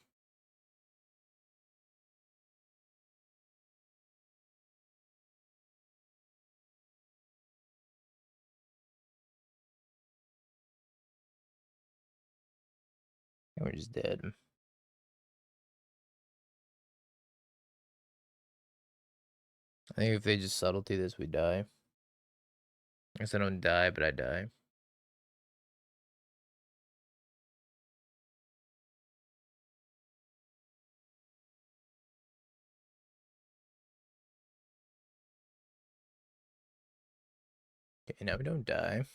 And we're just dead. I think if they just subtlety this, we die. I guess I don't die, but I die. Okay, now we don't die.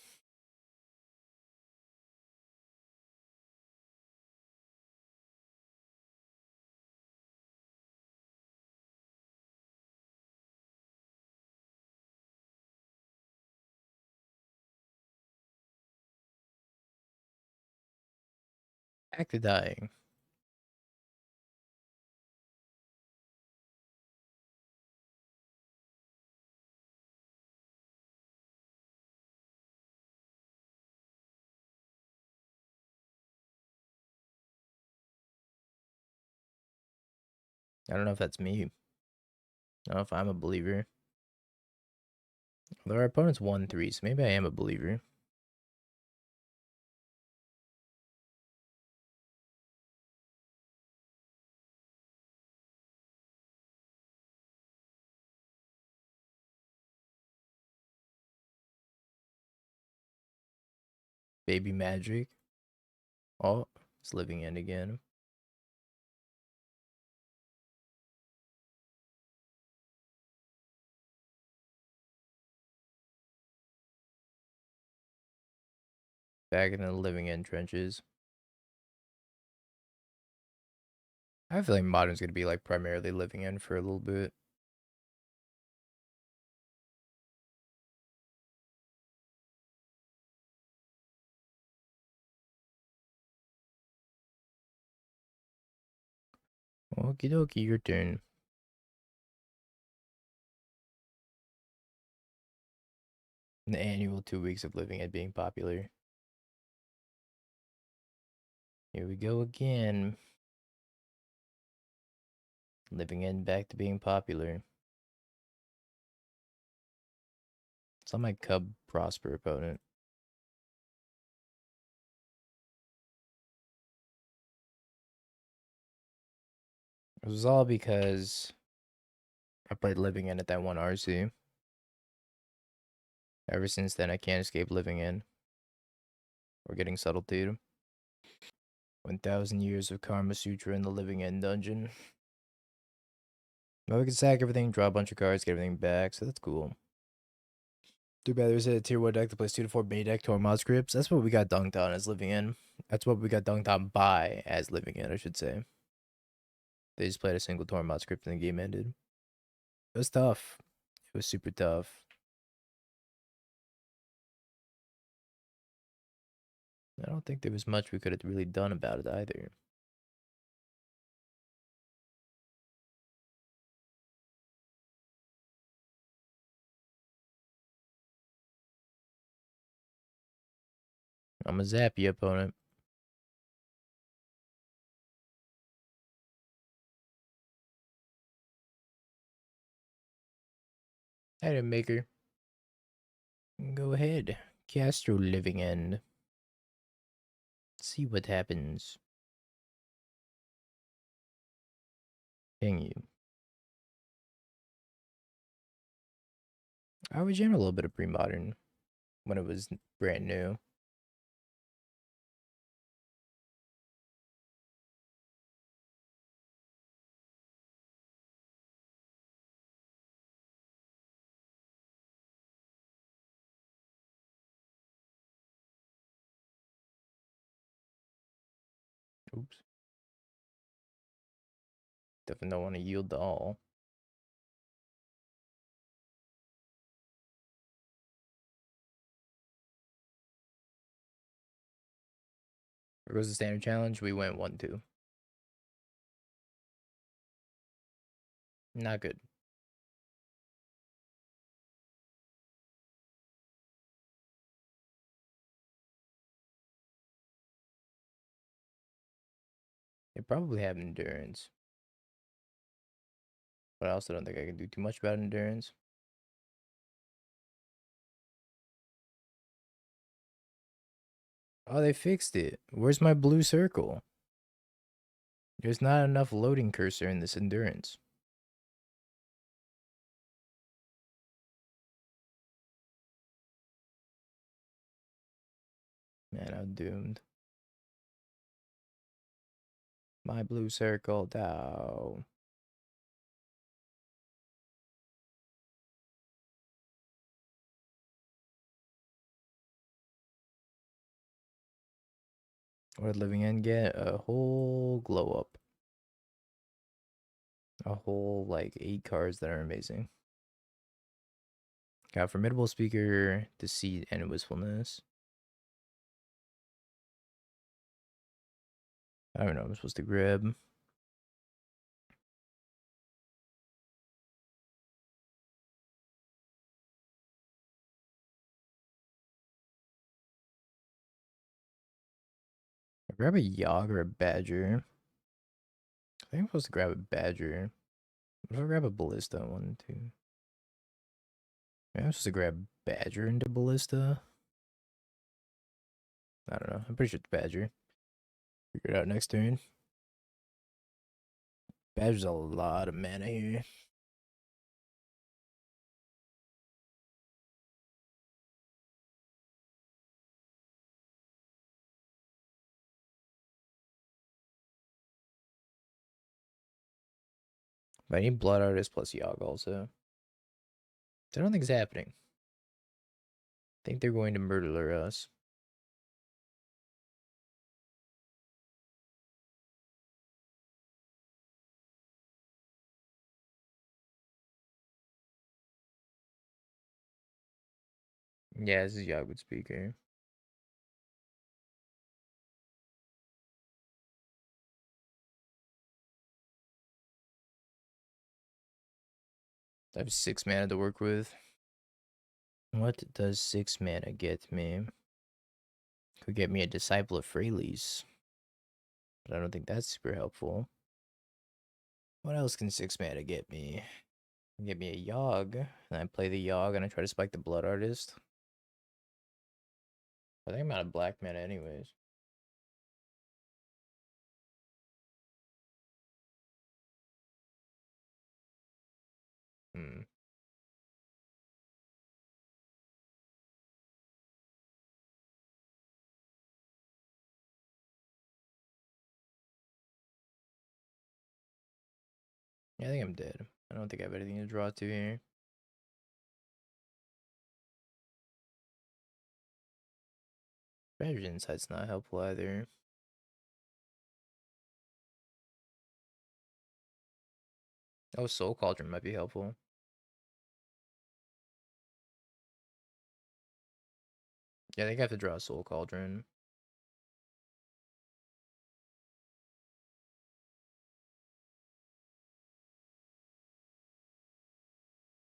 Back to dying. I don't know if that's me. I don't know if I'm a believer. Although our opponent's 1-3, so maybe I am a believer. Baby magic. Oh, it's living end again. Back in the living end trenches. I feel like modern's gonna be like primarily living end for a little bit. Okie dokie, your turn. The annual 2 weeks of living end being popular. Here we go again. Living end back to being popular. It's on my Cub Prosper opponent. It was all because I played living end at that one RC. Ever since then, I can't escape living end or getting subtlety. 1,000 years of Karma Sutra in the Living End dungeon. Well, we can sack everything, draw a bunch of cards, get everything back, so that's cool. Too bad there's a tier 1 deck that plays 2 to 4 bait deck Tormod scripts. That's what we got dunked on as Living End. That's what we got dunked on by as Living End, I should say. They just played a single Tormod script and the game ended. It was tough. It was super tough. I don't think there was much we could have really done about it either. I'm gonna zap you, opponent. Item maker. Go ahead. Cast your Living End. See what happens. Ping you. I would jam a little bit of pre-modern when it was brand new. Oops. Definitely don't want to yield to all. There goes the standard challenge. We went 1-2. Not good. They probably have endurance. But I also don't think I can do too much about endurance. Oh, they fixed it. Where's my blue circle? There's not enough loading cursor in this endurance. Man, I'm doomed. My blue circle down. What did Living End get? A whole glow up. A whole, like, 8 cards that are amazing. Got Formidable Speaker, Deceit, and Wistfulness. I don't know what I'm supposed to grab. I grab a Yawg or a Badger. I think I'm supposed to grab a Badger. What if I grab a Ballista? 1, 2. Maybe I'm supposed to grab Badger into Ballista. I don't know. I'm pretty sure it's Badger. Figure it out next turn. Badger's a lot of mana here. But I need Blood Artist plus Yawg also. I don't think it's happening. I think they're going to murder us. Yeah, this is Yawg Speaker. I have 6 mana to work with. What does 6 mana get me? Could get me a Disciple of Freyles. But I don't think that's super helpful. What else can 6 mana get me? Get me a Yawg. And I play the Yawg and I try to spike the Blood Artist. I think I'm out of black mana anyways. Hmm. Yeah, I think I'm dead. I don't think I have anything to draw to here. Treasure Insight's not helpful either. Oh, Soul Cauldron might be helpful. Yeah, I think I have to draw a Soul Cauldron.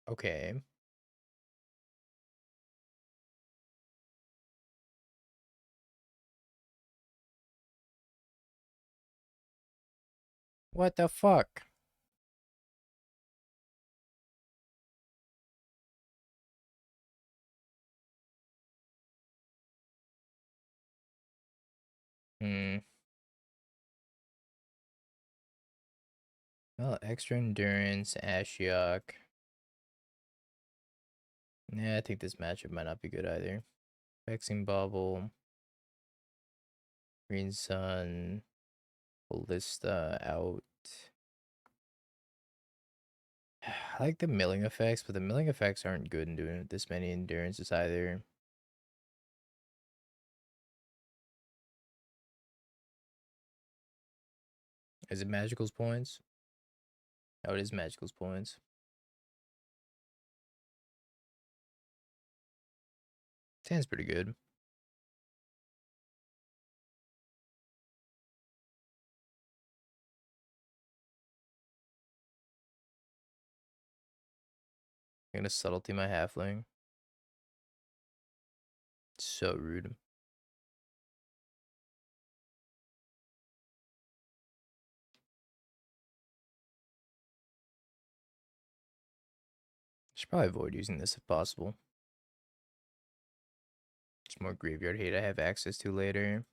Okay. What the fuck? Hmm. Well, extra endurance, Ashiok. Yeah, I think this matchup might not be good either. Vexing Bubble, Green Sun, Ballista out. I like the milling effects, but the milling effects aren't good in doing this many endurances either. Is it Magical's points? Oh, it is Magical's points. Sounds pretty good. I'm gonna subtlety my halfling. So rude. Should probably avoid using this if possible. It's more graveyard hate I have access to later.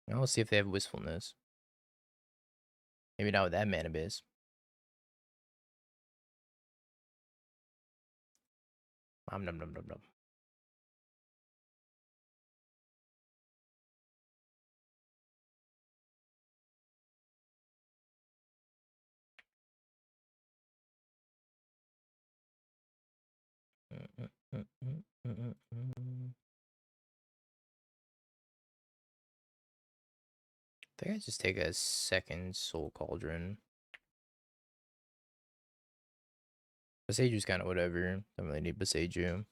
Now we'll see if they have wistfulness. Maybe not with that mana base. Nom nom nom nom nom. I think I just take a second Soul Cauldron. Boseju's kind of whatever. Don't really need Boseju.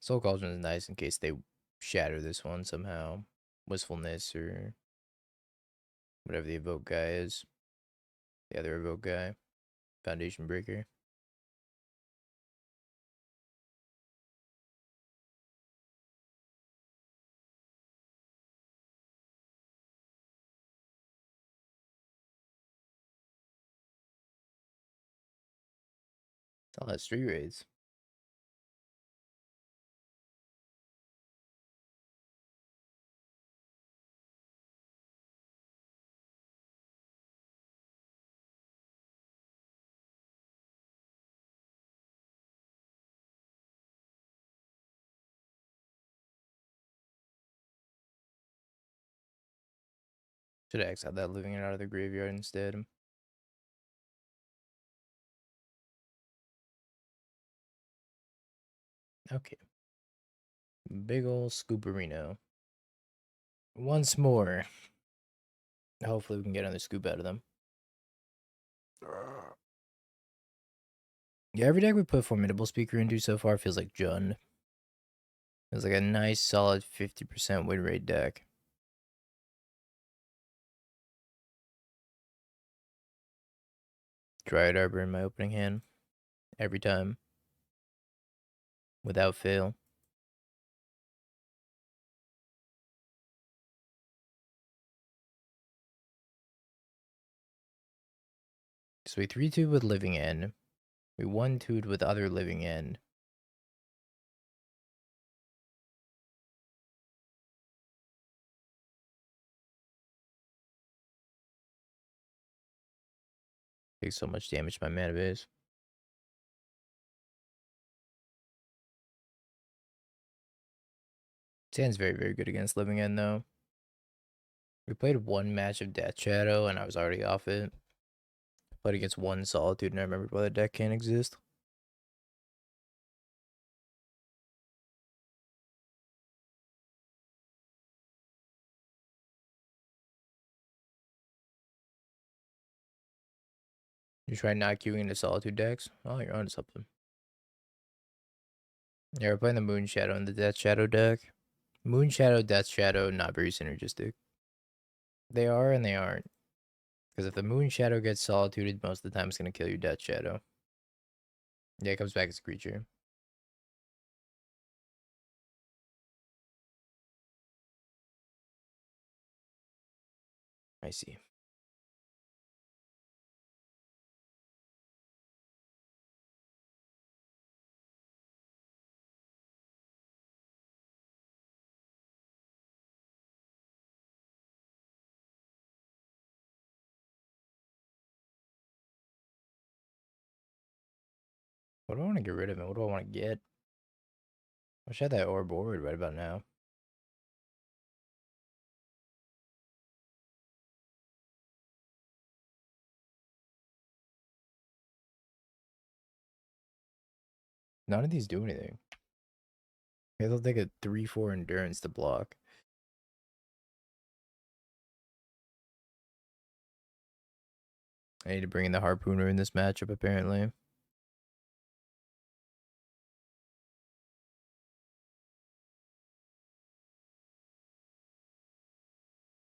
Soul Cauldron is nice in case they shatter this one somehow. Wistfulness or whatever the evoke guy is. The other evoke guy. Foundation Breaker. All that street raids. Should have exiled that living it out of the graveyard instead. Okay. Big ol' Scooperino. Once more. Hopefully we can get another scoop out of them. Yeah, every deck we put Formidable Speaker into so far feels like Jund. Feels like a nice, solid 50% win rate deck. Dryad Arbor in my opening hand. Every time. Without fail. So we 3-2'd with Living End. We 1-2'd with other Living End. Takes so much damage to my mana base. Sand's very, very good against Living End, though. We played one match of Death Shadow, and I was already off it. Played against one Solitude, and I remember why the deck can't exist. You try not queuing into Solitude decks? Oh, you're onto something. Yeah, we're playing the Moon Shadow and the Death Shadow deck. Moon Shadow, Death Shadow, not very synergistic. They are and they aren't. Because if the Moon Shadow gets Solituded, most of the time it's going to kill your Death Shadow. Yeah, it comes back as a creature. I see. What do I want to get rid of and what do I want to get? I wish I had that Orb Board right about now. None of these do anything. They'll take a 3/4 endurance to block. I need to bring in the Harpooner in this matchup, apparently.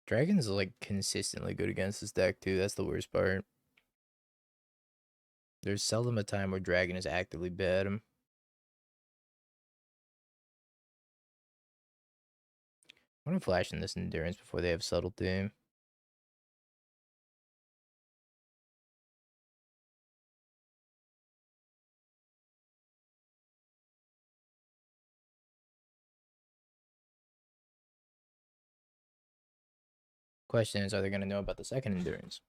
Dragon's like consistently good against this deck too. That's the worst part. There's seldom a time where Dragon is actively bad. I'm gonna flash in this endurance before they have subtlety. Question is, are they gonna know about the second endurance?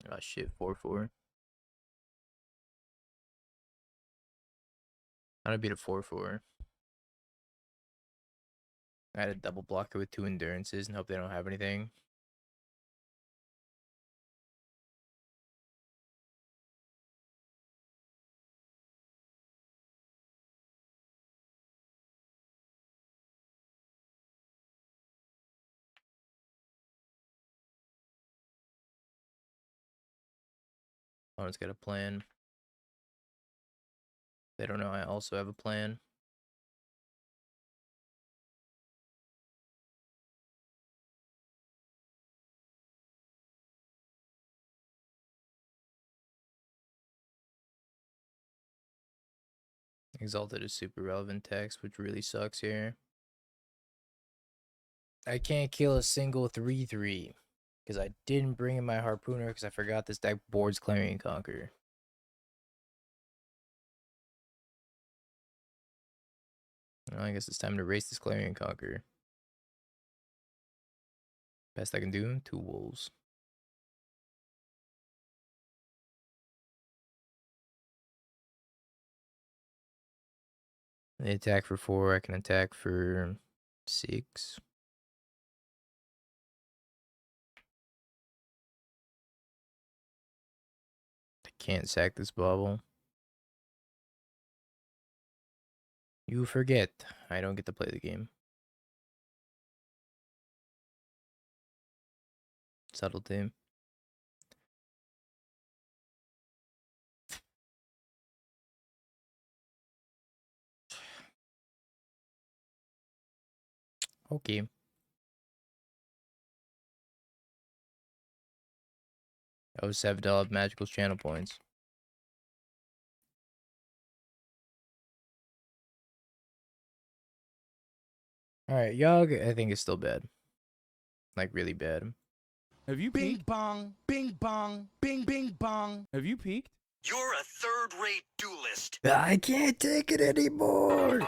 Oh shit, 4/4. I'm gonna beat a 4/4. I had a double blocker with 2 endurances and hope they don't have anything. Opponent's got a plan. They don't know I also have a plan. Exalted is super relevant text, which really sucks here. I can't kill a single 3/3 because I didn't bring in my Harpooner because I forgot this deck boards Clarion Conqueror. Well, I guess it's time to race this Clarion Conqueror. Best I can do, 2 wolves. They attack for 4, I can attack for 6. I can't sack this bubble. You forget, I don't get to play the game. Subtlety. Okay. Oh, $7 magical channel points. Alright, Yawg, I think is still bad. Like, really bad. Have you Bing peaked? bong, bing bong, bing bing bong. Have you peaked? You're a third-rate duelist. I can't take it anymore!